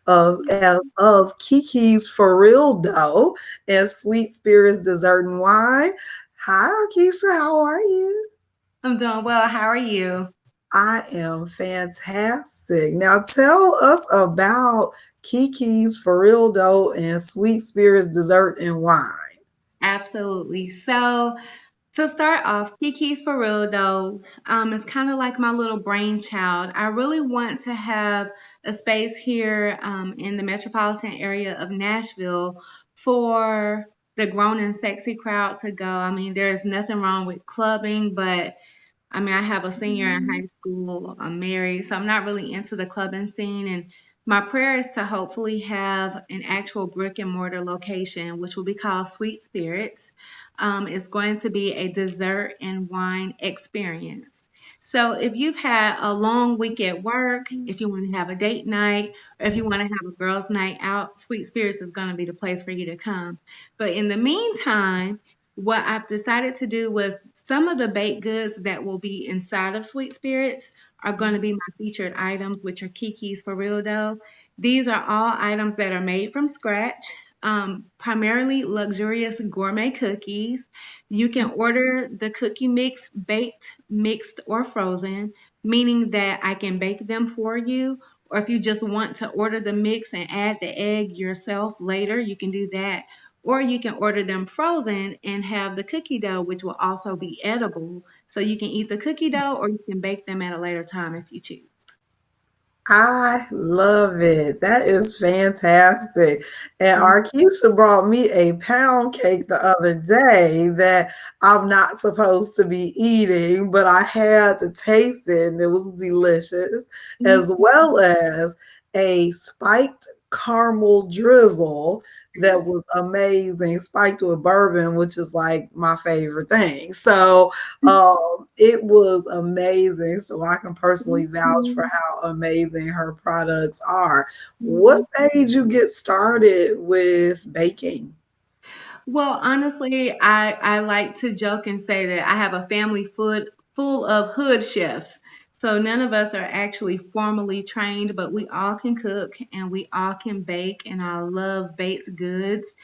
of Kiki's For Real Dough and Sweet Spirits Dessert and Wine. Hi, Arkeisha. How are you? I'm doing well. How are you? I am fantastic. Now, tell us about Kiki's For Real Dough and Sweet Spirits Dessert and Wine. Absolutely. So, to start off, Kiki's for real though, it's kind of like my little brainchild. I really want to have a space here in the metropolitan area of Nashville for the grown and sexy crowd to go. I mean, there's nothing wrong with clubbing, but I mean, I have a senior in high school. I'm married, so I'm not really into the clubbing scene. And my prayer is to hopefully have an actual brick and mortar location, which will be called Sweet Spirits. It's going to be a dessert and wine experience. So if you've had a long week at work, if you want to have a date night, or if you want to have a girls' night out, Sweet Spirits is going to be the place for you to come. But in the meantime, what I've decided to do was some of the baked goods that will be inside of Sweet Spirits are going to be my featured items, which are Kiki's for real dough. These are all items that are made from scratch, primarily luxurious gourmet cookies. You can order the cookie mix baked, mixed, or frozen, meaning that I can bake them for you. Or if you just want to order the mix and add the egg yourself later, you can do that. Or you can order them frozen and have the cookie dough, which will also be edible. So you can eat the cookie dough or you can bake them at a later time if you choose. I love it. That is fantastic. And Mhm. Arkeisha brought me a pound cake the other day that I'm not supposed to be eating, but I had to taste it and it was delicious, as well as a spiked caramel drizzle that was amazing, spiked with bourbon, which is like my favorite thing. So it was amazing. So I can personally vouch for how amazing her products are. What made you get started with baking? Well, honestly, I like to joke and say that I have a family full of hood chefs. So none of us are actually formally trained, but we all can cook and we all can bake, and I love baked goods.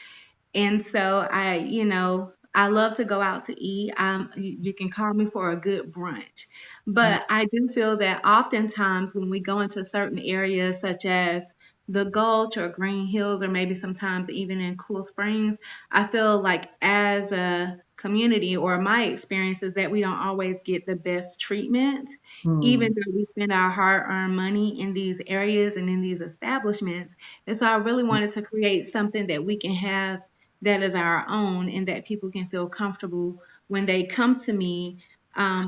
And so I love to go out to eat. You can call me for a good brunch. But I do feel that oftentimes when we go into certain areas such as the Gulch or Green Hills, or maybe sometimes even in Cool Springs, I feel like as a community, or my experience is that we don't always get the best treatment, even Hmm. though we spend our hard-earned money in these areas and in these establishments. And so I really wanted to create something that we can have that is our own and that people can feel comfortable when they come to me,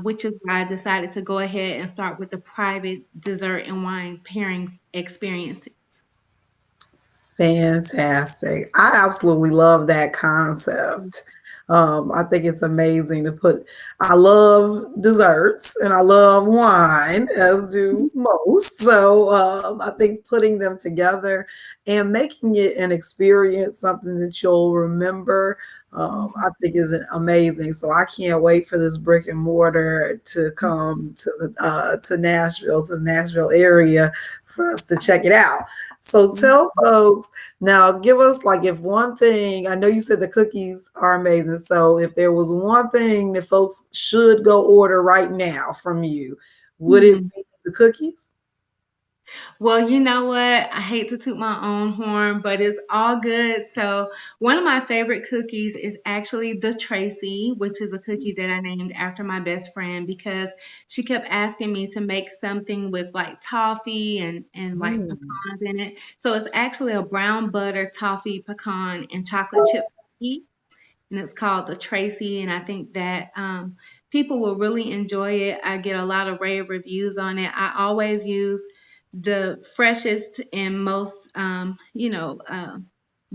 which is why I decided to go ahead and start with the private dessert and wine pairing experience. Fantastic. I absolutely love that concept. I think it's amazing to put, I love desserts and I love wine, as do most. So I think putting them together and making it an experience, something that you'll remember, I think is amazing. So I can't wait for this brick and mortar to come to Nashville, to the Nashville area for us to check it out. So tell folks now, give us like if one thing, I know you said the cookies are amazing. So if there was one thing that folks should go order right now from you, would it Mhm. be the cookies? Well, you know what? I hate to toot my own horn, but it's all good. So, one of my favorite cookies is actually the Tracy, which is a cookie that I named after my best friend because she kept asking me to make something with like toffee and like Mm. pecans in it. So, it's actually a brown butter toffee pecan and chocolate chip cookie, and it's called the Tracy. And I think that people will really enjoy it. I get a lot of rave reviews on it. I always use the freshest and most,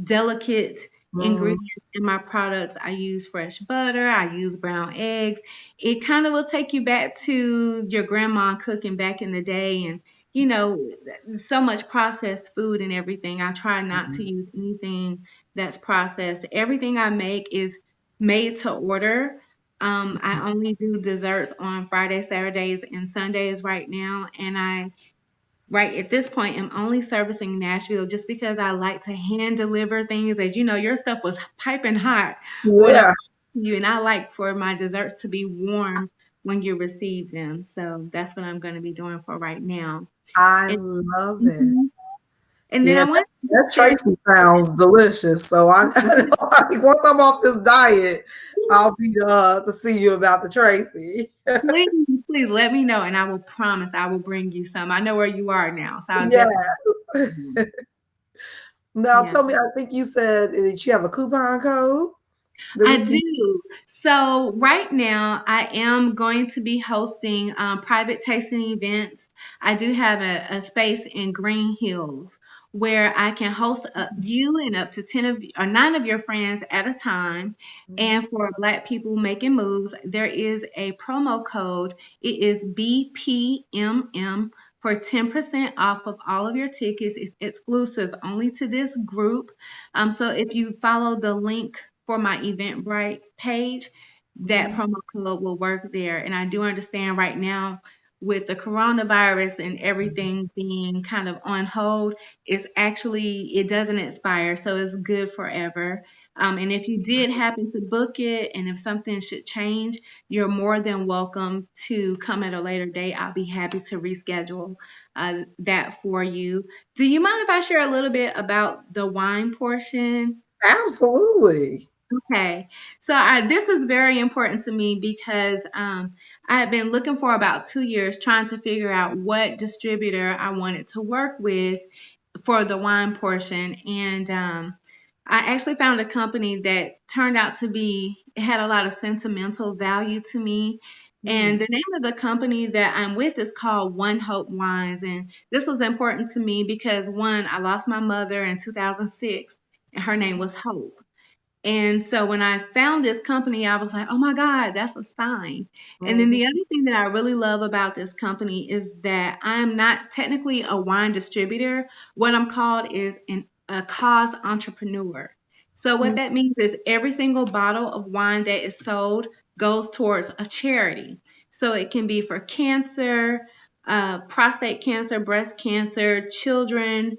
delicate Mm. ingredients in my products. I use fresh butter, I use brown eggs. It kind of will take you back to your grandma cooking back in the day, and you know, so much processed food and everything. I try not to use anything that's processed. Everything I make is made to order. I only do desserts on Fridays, Saturdays, and Sundays right now, and I right at this point am only servicing Nashville just because I like to hand deliver things. As you know, your stuff was piping hot when I Yeah, brought it to you, and I like for my desserts to be warm when you receive them. So that's what I'm going to be doing for right now. I And, love it. mhm. And then Yeah, I want to that share. Tracy sounds delicious. So I know, like, once I'm off this diet, I'll be to see you about the Tracy. Please, please let me know, and I will promise I will bring you some. I know where you are now, so I'll Yeah. definitely. Now Yeah. tell me, I think you said that you have a coupon code that I we can. do. So right now, I am going to be hosting private tasting events. I do have a space in Green Hills where I can host you and up to 10 of or 9 of your friends at a time. Mhm. And for Black people making moves, there is a promo code. It is BPMM for 10% off of all of your tickets. It's exclusive only to this group. So if you follow the link for my Eventbrite page, that Mhm. promo code will work there. And I do understand right now with the coronavirus and everything being kind of on hold, it doesn't expire, so it's good forever. And if you did happen to book it, and if something should change, you're more than welcome to come at a later date. I'll be happy to reschedule that for you. Do you mind if I share a little bit about the wine portion? Absolutely. Okay, so this is very important to me because I have been looking for about 2 years trying to figure out what distributor I wanted to work with for the wine portion. And I actually found a company that turned out to be, it had a lot of sentimental value to me. And Mm. the name of the company that I'm with is called One Hope Wines. And this was important to me because, one, I lost my mother in 2006, and her name was Hope. And so when I found this company, I was like, oh my God, that's a sign. And then Mhm. the other thing that I really love about this company is that I am not technically a wine distributor. What I'm called is a cause entrepreneur. So what Mhm. that means is every single bottle of wine that is sold goes towards a charity. So it can be for cancer, prostate cancer, breast cancer, children's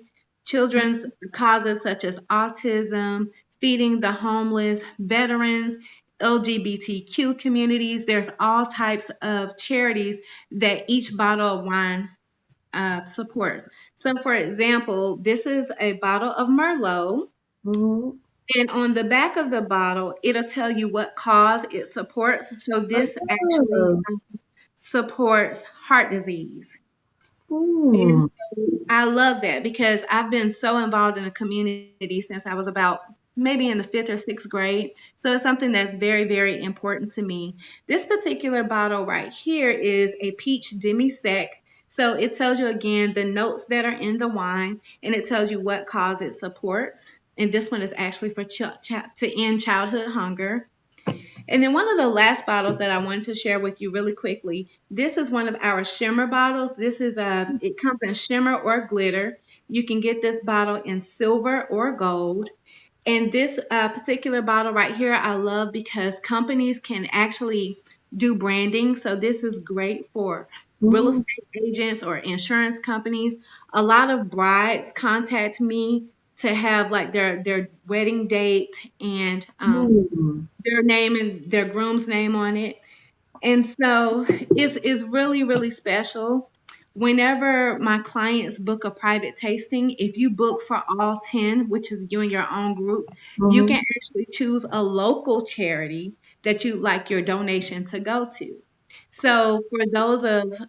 causes such as autism, feeding the homeless, veterans, LGBTQ communities. There's all types of charities that each bottle of wine supports. So, for example, this is a bottle of Merlot. Mhm. And on the back of the bottle, it'll tell you what cause it supports. So, this actually Oh. supports heart disease. And Mm. I love that because I've been so involved in the community since I was about maybe in the fifth or sixth grade. So it's something that's very, very important to me. This particular bottle right here is a peach demi-sec. So it tells you again the notes that are in the wine, and it tells you what cause it supports. And this one is actually for to end childhood hunger. And then one of the last bottles that I wanted to share with you really quickly. This is one of our shimmer bottles. It comes in shimmer or glitter. You can get this bottle in silver or gold. And this particular bottle right here, I love because companies can actually do branding. So this is great for real Mhm. estate agents or insurance companies. A lot of brides contact me to have like their wedding date and Mm. their name and their groom's name on it. And so it's really, really special. Whenever my clients book a private tasting, if you book for all 10, which is you and your own group, you can Mhm. actually choose a local charity that you'd like your donation to go to. So for those of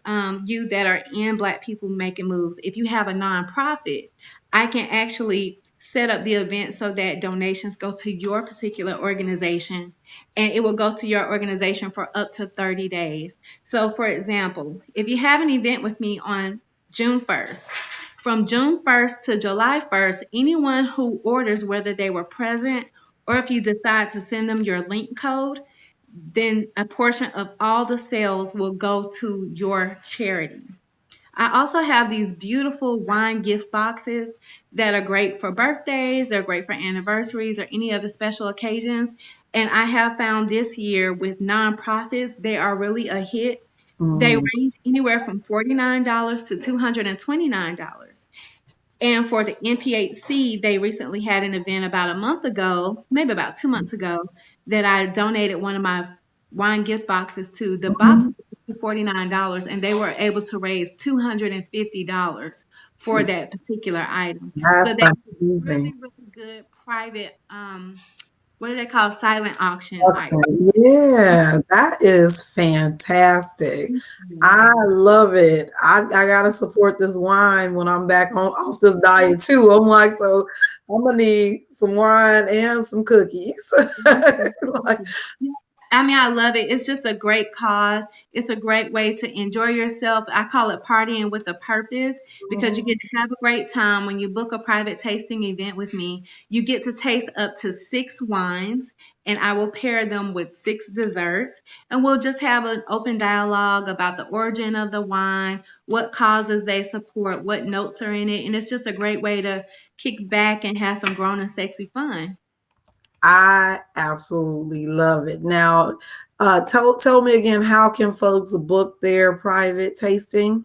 you that are in Black People Making Moves, if you have a nonprofit, I can actually set up the event so that donations go to your particular organization, and it will go to your organization for up to 30 days. So, for example, if you have an event with me on June 1st, from June 1st to July 1st, anyone who orders, whether they were present or if you decide to send them your link code, then a portion of all the sales will go to your charity. I also have these beautiful wine gift boxes that are great for birthdays, they're great for anniversaries or any other special occasions. And I have found this year with nonprofits, they are really a hit They Mm, range anywhere from $49 to $229. And for the NPHC, they recently had an event about a month ago, maybe about 2 months ago, that I donated one of my wine gift boxes to. The box mhm. was $49, and they were able to raise $250 for that particular item. So That's they really, amazing. really good private, what do they call, silent auction item. Okay. Yeah, that is fantastic. Mhm. I love it. I gotta support this wine when I'm back on off this diet too. I'm like, so I'm gonna need some wine and some cookies. Like, Yeah, I mean, I love it. It's just a great cause. It's a great way to enjoy yourself. I call it partying with a purpose because you mhm. get to have a great time when you book a private tasting event with me. You get to taste up to 6 wines, and I will pair them with 6 desserts. And we'll just have an open dialogue about the origin of the wine, what causes they support, what notes are in it. And it's just a great way to kick back and have some grown and sexy fun. I absolutely love it. Now, tell me again, how can folks book their private tasting?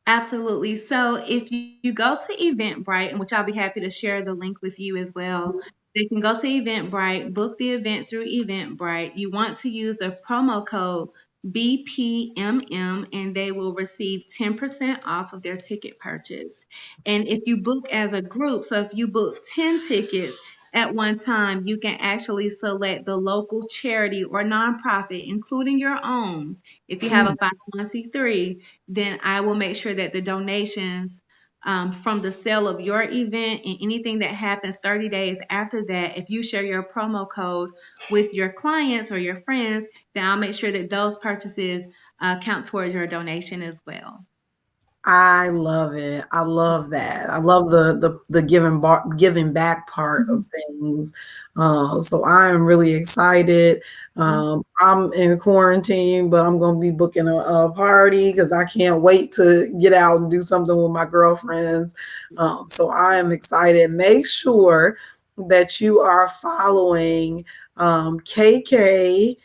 Absolutely. So if you go to Eventbrite, and which I'll be happy to share the link with you as well, they can go to Eventbrite, book the event through Eventbrite. You want to use the promo code BPMM, and they will receive 10% off of their ticket purchase. And if you book as a group, so if you book 10 tickets at one time, you can actually select the local charity or nonprofit, including your own. If you have a Mm. 501c3, then I will make sure that the donations from the sale of your event and anything that happens 30 days after that, if you share your promo code with your clients or your friends, then I'll make sure that those purchases count towards your donation as well. I love it. I love that. I love the giving back part Mhm. of things. So I am really excited. I'm in quarantine, but I'm going to be booking a party because I can't wait to get out and do something with my girlfriends. So I am excited. Make sure that you are following KK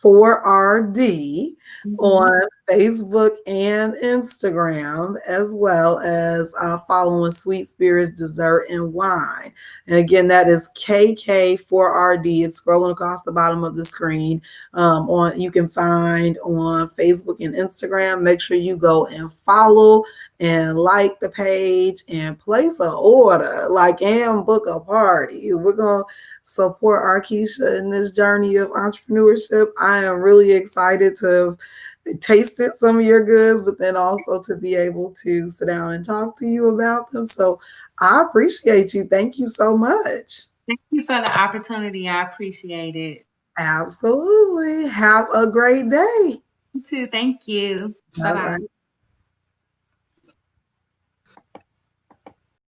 4RD Mhm. on Facebook and Instagram, as well as following Sweet Spirits Dessert and Wine. And again, that is KK4RD. It's scrolling across the bottom of the screen. On you can find on Facebook and Instagram. Make sure you go and follow and like the page and place an order, like, and book a party. We're gonna support Arkeisha in this journey of entrepreneurship. I am really excited to have tasted some of your goods, but then also to be able to sit down and talk to you about them. So I appreciate you. Thank you so much. Thank you for the opportunity. I appreciate it. Absolutely. Have a great day. You too. Thank you. Bye Bye bye. bye.